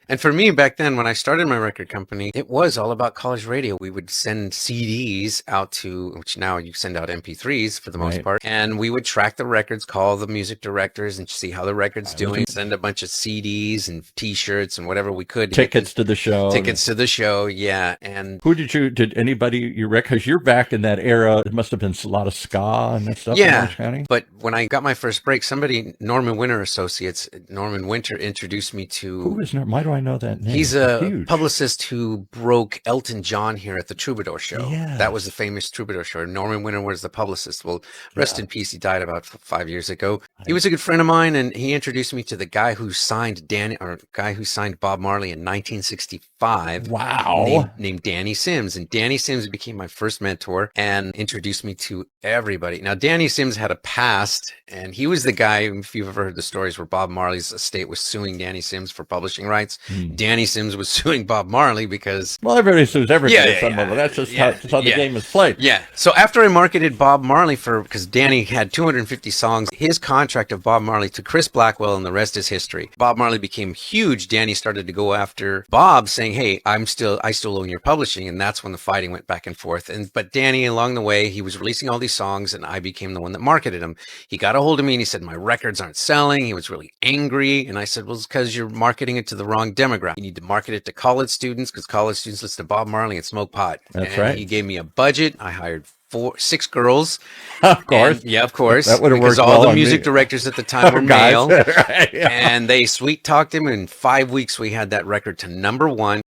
And for me back then, when I started my record company, it was all about college radio. We would send CDs out to, which now you send out MP3s for the most Right. part, and we would track the records, call the music directors, and see how the record's doing. Send a bunch of CDs and T-shirts and whatever we could. Tickets to the show. Tickets to the show, yeah. And who did anybody you reckon? Because you're back in that era. It must have been a lot of ska and that stuff in Orange County. But when I got my first break, somebody, Norman Winter Associates, Norman Winter introduced me to. Who is Norman? Why do I know that name? He's a publicist who broke Elton John here at the Troubadour Show. Yes. That was the famous Troubadour Show. Norman Winter was the publicist. Well, rest in peace. He died about 5 years ago. He was a good friend of mine, and he introduced me to the guy who signed Bob Marley in 1965. Wow. Named Danny Sims. And Danny Sims became my first mentor and introduced me to everybody. Now, Danny Sims had a past, and he was the guy, if you've ever heard the stories where Bob Marley's estate was suing Danny Sims for publishing rights. Danny Sims was suing Bob Marley because... Well, everybody sues everybody at some yeah, level. That's just how the game is played. Yeah. So after I marketed Bob Marley because Danny had 250 songs, his contract of Bob Marley to Chris Blackwell, and the rest is history. Bob Marley became huge. Danny started to go after Bob, saying, hey, I still own your publishing. And that's when the fighting went back and forth. But Danny, along the way, he was releasing all these songs, and I became the one that marketed them. He got a hold of me and he said, my records aren't selling. He was really angry. And I said, well, it's because you're marketing it to the wrong demographic. You need to market it to college students, because college students listen to Bob Marley and smoke pot. That's right. He gave me a budget. I hired 6 girls. Of course. Yeah, of course. That would have worked because well all the on music me. directors at the time were Guys. male. Right, yeah. And they sweet talked him. And in 5 weeks, we had that record to #1.